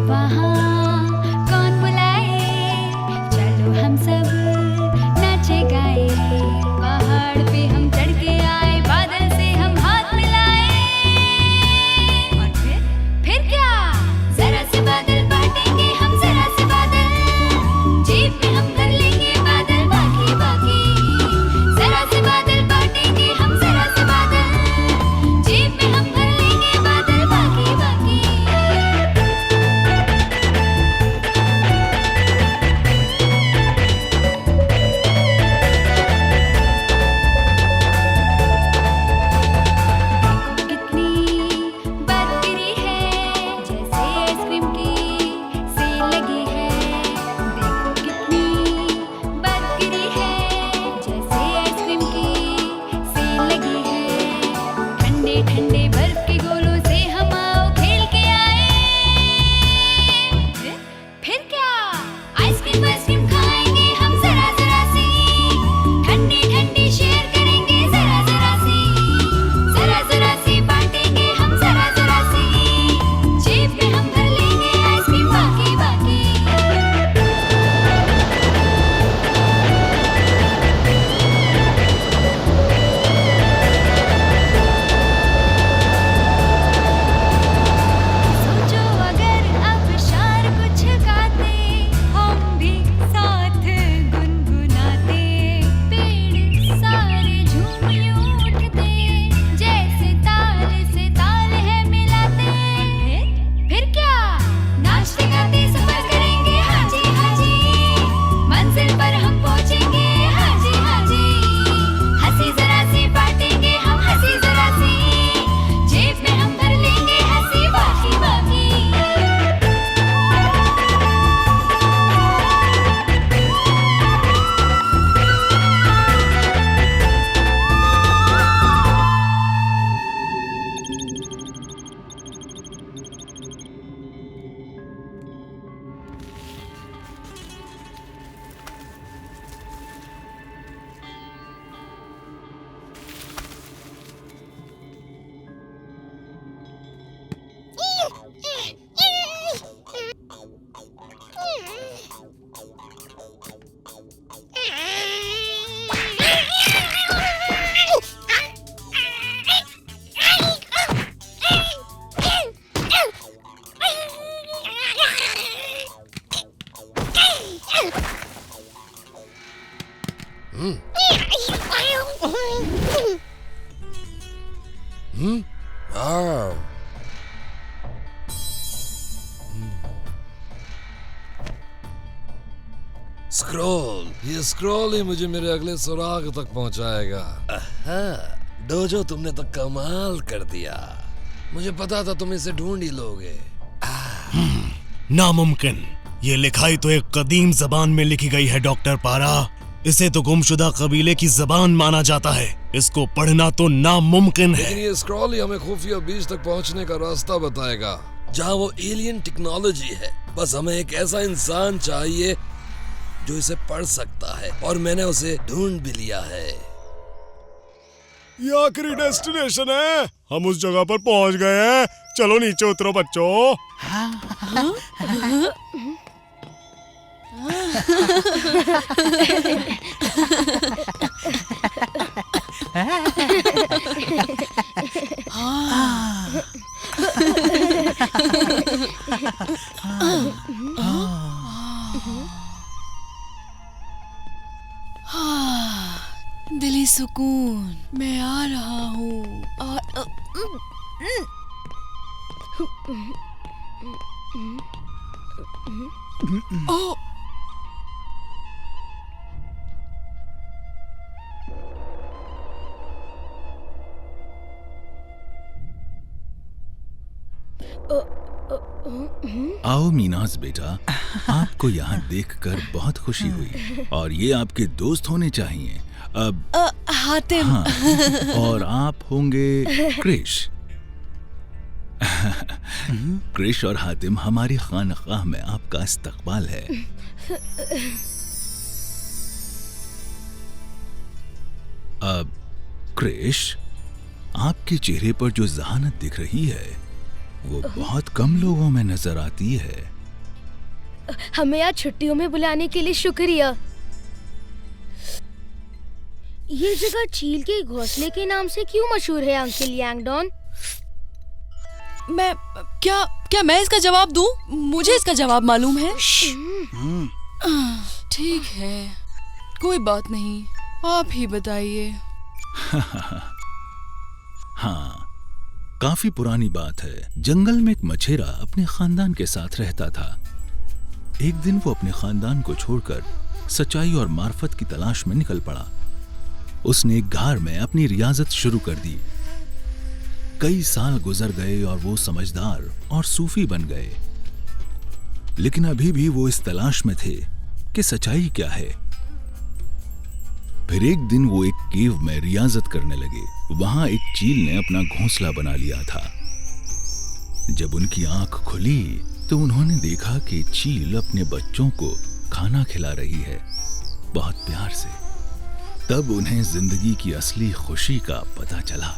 वहाँ कौन बुलाए, चलो हम सब नाचे गाए। पहाड़ पे हम चढ़ के आए, बादल से हम हाथ मिलाए। और फिर क्या, जरा से बादल बांटेंगे हम, जरा से बादल जेब में हम भर लेंगे, बादल बाकी बाकी। जरा से बादल बांटेंगे हम, जरा से बादल जेब में हम भर लेंगे, बादल बाकी बाकी। ये स्क्रॉल ही मुझे मेरे अगले सुराग तक पहुंचाएगा। डोजो, तुमने तो कमाल कर दिया। मुझे पता था तुम इसे ढूंढ ही लोगे। नामुमकिन। ये लिखाई तो एक कदीम जबान में लिखी गई है डॉक्टर पारा। इसे तो गुमशुदा कबीले की जबान माना जाता है। इसको पढ़ना तो नामुमकिन है। लेकिन ये स्क्रॉल ही हमें खुफिया बीच तक पहुंचने का रास्ता बताएगा, जहाँ वो एलियन टेक्नोलॉजी है। बस हमें एक ऐसा इंसान चाहिए जो इसे पढ़ सकता है, और मैंने उसे ढूंढ भी लिया है। ये आखिरी डेस्टिनेशन है। हम उस जगह पर पहुंच गए हैं। चलो नीचे उतरो बच्चों। दिली सुकून, मैं आ रहा हूँ। आओ मीनाज बेटा, आपको यहाँ देखकर बहुत खुशी हुई, और ये आपके दोस्त होने चाहिए। अब हातिम। हाँ, और आप होंगे क्रिश। क्रिश और हातिम, हमारी खानकाह में आपका इस्तकबाल है। अब क्रिश, आपके चेहरे पर जो जहानत दिख रही है वो बहुत कम लोगों में नजर आती है। हमें आज छुट्टियों में बुलाने के लिए शुक्रिया। ये जगह चील के घोंसले के नाम से क्यों मशहूर है अंकल यांगडोन? क्या मैं इसका जवाब दूं? मुझे इसका जवाब मालूम है। ठीक है, कोई बात नहीं, आप ही बताइए। हाँ, काफी पुरानी बात है। जंगल में एक मछेरा अपने खानदान के साथ रहता था। एक दिन वो अपने खानदान को छोड़कर सच्चाई और मार्फत की तलाश में निकल पड़ा। उसने एक घार में अपनी रियाजत शुरू कर दी। कई साल गुजर गए और वो समझदार और सूफी बन गए, लेकिन अभी भी वो इस तलाश में थे कि सच्चाई क्या है। फिर एक दिन वो एक केव में रियाजत करने लगे। वहां एक चील ने अपना घोंसला बना लिया था। जब उनकी आंख खुली तो उन्होंने देखा कि चील अपने बच्चों को खाना खिला रही है, बहुत प्यार से। तब उन्हें जिंदगी की असली खुशी का पता चला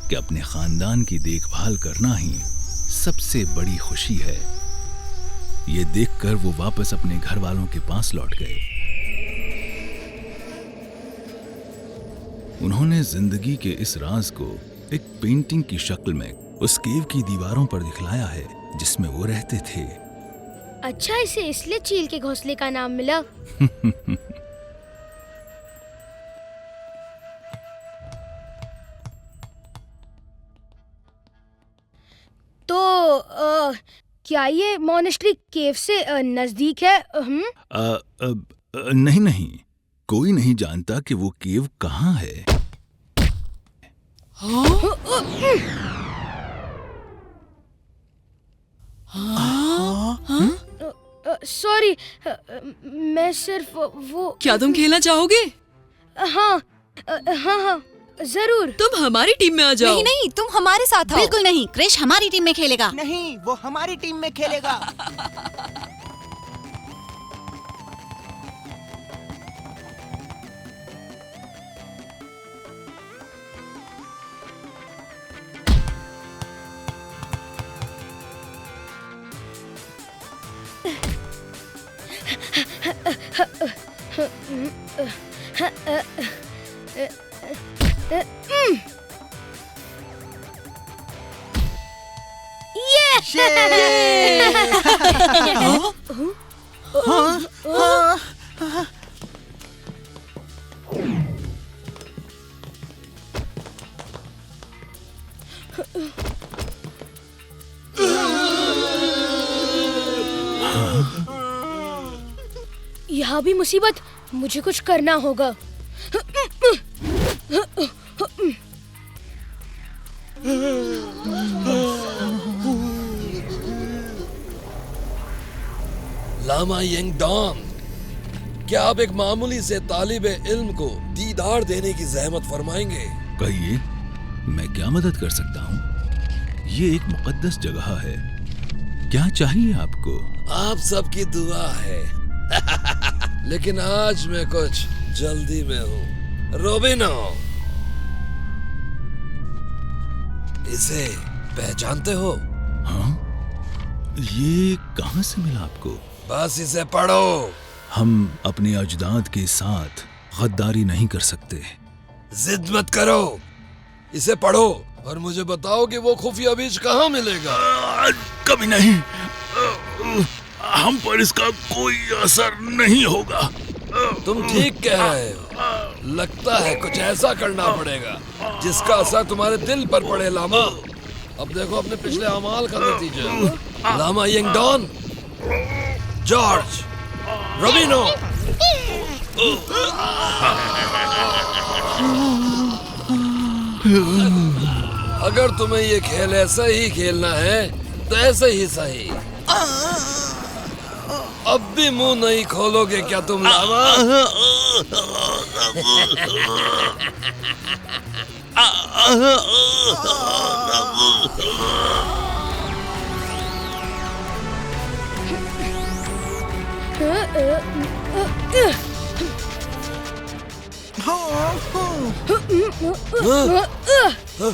कि अपने खानदान की देखभाल करना ही सबसे बड़ी खुशी है। ये देखकर वो वापस अपने घर वालों के पास लौट गए। उन्होंने जिंदगी के इस राज को एक पेंटिंग की शक्ल में उस केव की दीवारों पर दिखलाया है जिसमें वो रहते थे। अच्छा, इसे इसलिए चील के घोंसले का नाम मिला। तो क्या ये मोनेस्ट्री केव से नजदीक है? नहीं, कोई नहीं जानता कि वो केव कहाँ है। सॉरी, मैं सिर्फ वो। क्या तुम खेलना चाहोगे? हाँ, हाँ, जरूर। तुम हमारी टीम में आ जाओ। नहीं, तुम हमारे साथ आओ। बिल्कुल नहीं, क्रिश हमारी टीम में खेलेगा। नहीं, वो हमारी टीम में खेलेगा। यहाँ भी मुसीबत, मुझे कुछ करना होगा। लामा यांगडोन, क्या आप एक मामूली से तालिब इल्म को दीदार देने की जहमत फरमाएंगे? कहिए, मैं क्या मदद कर सकता हूँ? ये एक मुकद्दस जगह है। क्या चाहिए आपको? आप सबकी दुआ है। लेकिन आज मैं कुछ जल्दी में हूँ। रोबिनो, इसे पहचानते हो? हाँ, ये कहाँ से मिला आपको? बस इसे पढ़ो। हम अपने अजदाद के साथ गद्दारी नहीं कर सकते। जिद मत करो, इसे पढ़ो और मुझे बताओ कि वो खुफिया बीज कहाँ मिलेगा। कभी नहीं, हम पर इसका कोई असर नहीं होगा। तुम ठीक कह रहे हो। लगता है कुछ ऐसा करना पड़ेगा जिसका असर तुम्हारे दिल पर पड़े लामा। अब देखो अपने पिछले अमाल का नतीजा। लामा यांगडोन, जॉर्ज, रोबिनो, अगर तुम्हें ये खेल ऐसा ही खेलना है तो ऐसे ही सही। अब भी मुंह नहीं खोलोगे क्या तुम लामा? तो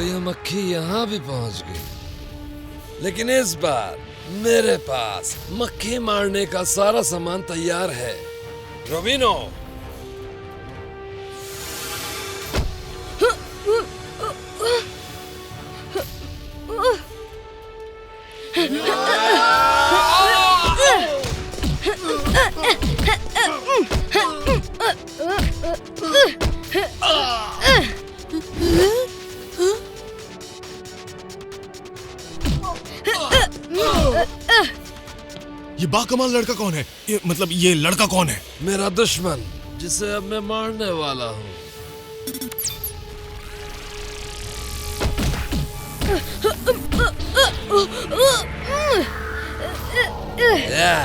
ये मक्खी यहाँ भी पहुंच गई, लेकिन इस बार मेरे पास मक्खी मारने का सारा सामान तैयार है। रोबिनो, ये बाकमाल लड़का कौन है? ये लड़का कौन है? मेरा दुश्मन, जिसे अब मैं मारने वाला हूँ। या।